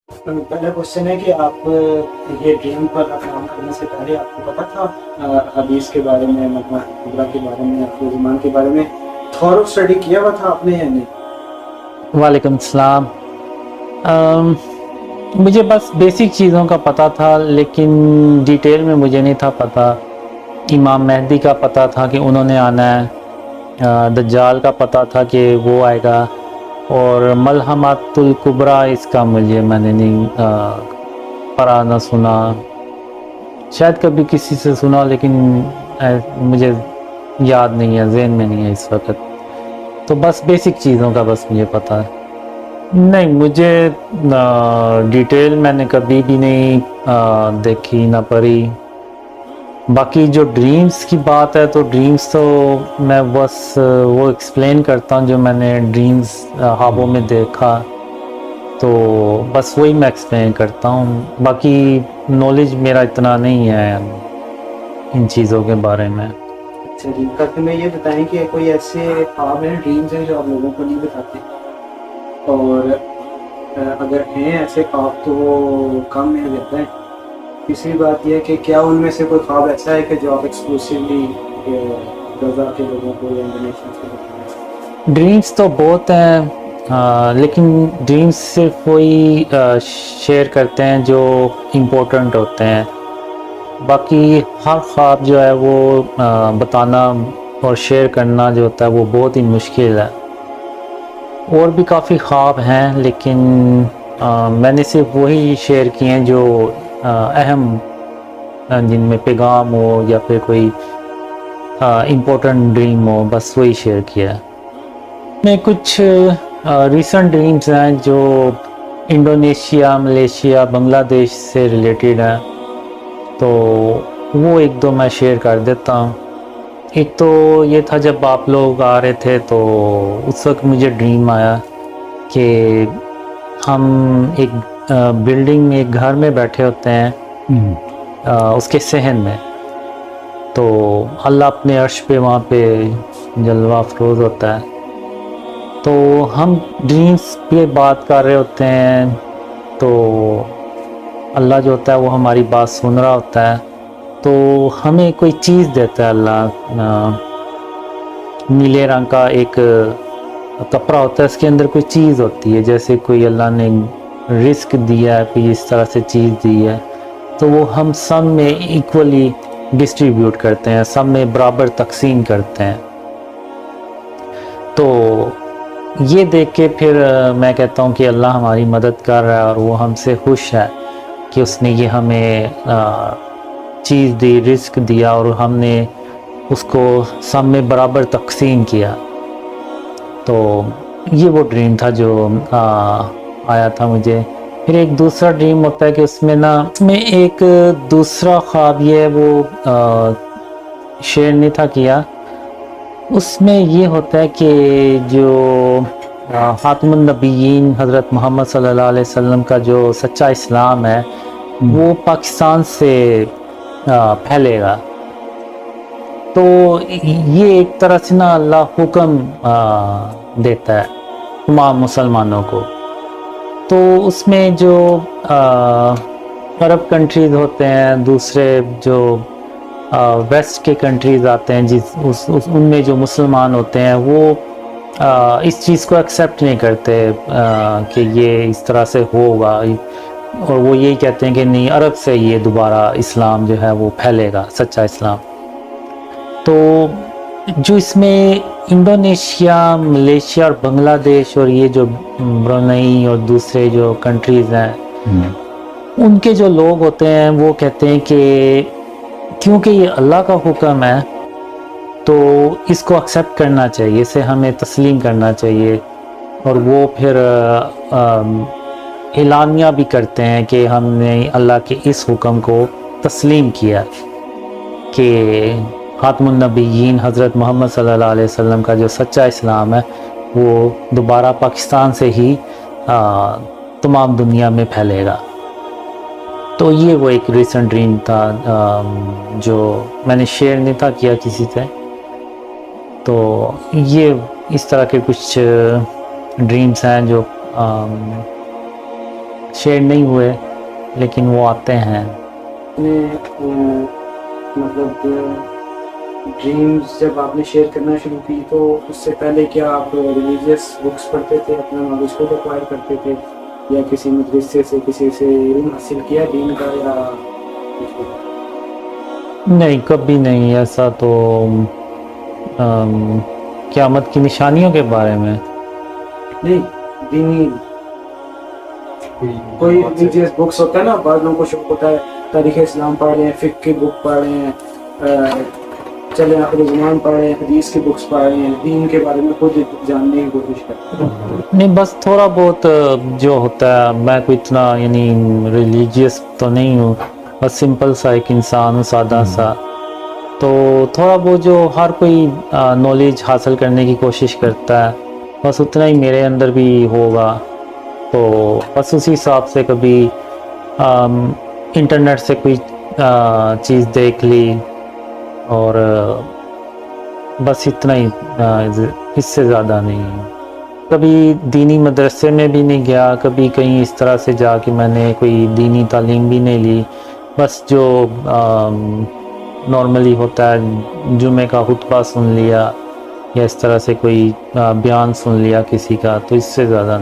پہلا کوشچن ہے کہ آپ یہ ڈریم پر کام کرنے سے پہلے آپ کو پتا تھا حدیث کے بارے میں، مطلب قبلہ کے بارے میں، آپ ایمان کے بارے میں تھورو اسٹڈی کیا ہوا تھا آپ نے یا نہیں؟ وعلیکم السلام۔ مجھے بس بیسک چیزوں کا پتہ تھا، لیکن ڈیٹیل میں مجھے نہیں تھا پتہ۔ امام مہدی کا پتہ تھا کہ انہوں نے آنا ہے، دجال کا پتہ تھا کہ وہ آئے گا، اور ملحمات الکبریٰ اس کا میں نے نہیں پڑھا نہ سنا، شاید کبھی کسی سے سنا لیکن مجھے یاد نہیں ہے، ذہن میں نہیں ہے اس وقت۔ تو بس بیسک چیزوں کا بس مجھے پتہ ہے۔ نہیں، مجھے ڈیٹیل میں نے کبھی بھی نہیں دیکھی نہ پڑھی۔ باقی جو ڈریمز کی بات ہے تو ڈریمز تو میں بس وہ ایکسپلین کرتا ہوں جو میں نے ڈریمز خوابوں میں دیکھا، تو بس وہی میں ایکسپلین کرتا ہوں۔ باقی نالج میرا اتنا نہیں ہے ان چیزوں کے بارے میں۔ اچھا جی، تاکہ میں یہ بتائیں کہ کوئی ایسے خواب ہیں، ڈریمز ہیں جو آپ لوگوں کو نہیں بتاتے، اور اگر ہیں ایسے خواب تو وہ کم میں رہتا ہے۔ تیسری بات یہ ہے کہ کیا ان میں سے کوئی خواب ایسا ہے کہ جو آپ ایکسکلوسیولی غزہ کے لوگوں کو یا انڈونیشیا کو بتائیں؟ ڈریمز تو بہت ہیں، لیکن ڈریمز صرف وہی شیئر کرتے ہیں جو امپورٹنٹ ہوتے ہیں۔ باقی ہر خواب جو ہے وہ بتانا اور شیئر کرنا جو ہوتا ہے وہ بہت ہی مشکل ہے۔ اور بھی کافی خواب ہیں، لیکن میں نے صرف وہی شیئر کیے ہیں جو اہم، جن میں پیغام ہو یا پھر کوئی امپورٹنٹ ڈریم ہو، بس وہی شیئر کیا ہے۔ میں کچھ ریسنٹ ڈریمز ہیں جو انڈونیشیا، ملیشیا، بنگلہ دیش سے ریلیٹڈ ہیں، تو وہ ایک دو میں شیئر کر دیتا ہوں۔ ایک تو یہ تھا جب آپ لوگ آ رہے تھے تو اس وقت مجھے ڈریم آیا کہ ہم ایک بلڈنگ میں، ایک گھر میں بیٹھے ہوتے ہیں، اس کے صحن میں، تو اللہ اپنے عرش پہ وہاں پہ جلوہ افروز ہوتا ہے، تو ہم ڈریمز پہ بات کر رہے ہوتے ہیں، تو اللہ جو ہوتا ہے وہ ہماری بات سن رہا ہوتا ہے، تو ہمیں کوئی چیز دیتا ہے اللہ، نیلے رنگ کا ایک کپڑا ہوتا ہے، اس کے اندر کوئی چیز ہوتی ہے، جیسے کوئی اللہ نے رزق دیا ہے، کوئی اس طرح سے چیز دی ہے، تو وہ ہم سب میں ایکولی ڈسٹریبیوٹ کرتے ہیں، سب میں برابر تقسیم کرتے ہیں۔ تو یہ دیکھ کے پھر میں کہتا ہوں کہ اللہ ہماری مدد کر رہا ہے اور وہ ہم سے خوش ہے کہ اس نے یہ ہمیں چیز دی، رزق دیا، اور ہم نے اس کو سب میں برابر تقسیم کیا۔ تو یہ وہ ڈریم تھا جو آیا تھا مجھے۔ پھر ایک دوسرا ڈریم ہوتا ہے کہ اس میں ایک دوسرا خواب یہ ہے، وہ شیئر نہیں تھا کیا۔ اس میں یہ ہوتا ہے کہ جو خاتم النبیین حضرت محمد صلی اللہ علیہ وسلم کا جو سچا اسلام ہے وہ پاکستان سے پھیلے گا، تو یہ ایک طرح سے نا اللہ حکم دیتا ہے تمام مسلمانوں کو۔ تو اس میں جو عرب کنٹریز ہوتے ہیں، دوسرے جو ویسٹ کے کنٹریز آتے ہیں، ان میں جو مسلمان ہوتے ہیں وہ اس چیز کو ایکسیپٹ نہیں کرتے کہ یہ اس طرح سے ہوگا، اور وہ یہی کہتے ہیں کہ نہیں، عرب سے یہ دوبارہ اسلام جو ہے وہ پھیلے گا، سچا اسلام۔ تو جو اس میں انڈونیشیا، ملیشیا اور بنگلہ دیش اور یہ جو برونئی اور دوسرے جو کنٹریز ہیں، ان کے جو لوگ ہوتے ہیں وہ کہتے ہیں کہ کیونکہ یہ اللہ کا حکم ہے تو اس کو ایکسیپٹ کرنا چاہیے، اسے ہمیں تسلیم کرنا چاہیے، اور وہ پھر اعلانیہ بھی کرتے ہیں کہ ہم نے اللہ کے اس حکم کو تسلیم کیا کہ خاتم النبیین حضرت محمد صلی اللہ علیہ وسلم کا جو سچا اسلام ہے وہ دوبارہ پاکستان سے ہی تمام دنیا میں پھیلے گا۔ تو یہ وہ ایک ریسنٹ ڈریم تھا جو میں نے شیئر نہیں تھا کیا کسی سے۔ تو یہ اس طرح کے کچھ ڈریمز ہیں جو شیئر نہیں ہوئے لیکن وہ آتے ہیں. مطلب ڈریمز جب آپ نے شیئر کرنا شروع کی تو اس سے پہلے کیا آپ ریلیجیس بکس پڑھتے تھے, اپنا نالج کو ایکوائر کرتے تھے, یا کسی مدرسے سے کسی سے علم حاصل کیا دین کا, یا نہیں کبھی نہیں. ایسا تو قیامت کی نشانیوں کے بارے میں نہیں, دینی کوئی ریلیجیس بکس ہوتا ہے نا, بعض لوگوں کو شوق ہوتا ہے تاریخ اسلام پڑھ رہے ہیں, فقہ کی بک پڑھ رہے ہیں, چلے آخر زمان پڑھ رہے ہیں, حدیث کی بکس پڑھ رہے ہیں, دین کے بارے میں خود جاننے کی کوشش کرتے ہیں. نہیں, بس تھوڑا بہت جو ہوتا ہے. میں کوئی اتنا یعنی ریلیجیس تو نہیں ہوں, بس سمپل سا ایک انسان ہوں, سادہ سا. تو تھوڑا بہت جو ہر کوئی نالج حاصل کرنے کی کوشش کرتا ہے, بس اتنا ہی میرے اندر بھی ہوگا. تو بس اسی حساب سے کبھی انٹرنیٹ سے کوئی چیز دیکھ لی اور بس اتنا ہی, اس سے زیادہ نہیں. کبھی دینی مدرسے میں بھی نہیں گیا, کبھی کہیں اس طرح سے جا کے میں نے کوئی دینی تعلیم بھی نہیں لی. بس جو نارملی ہوتا ہے, جمعہ کا خطبہ سن لیا یا اس طرح سے کوئی بیان سن لیا کسی کا, تو اس سے زیادہ نہیں.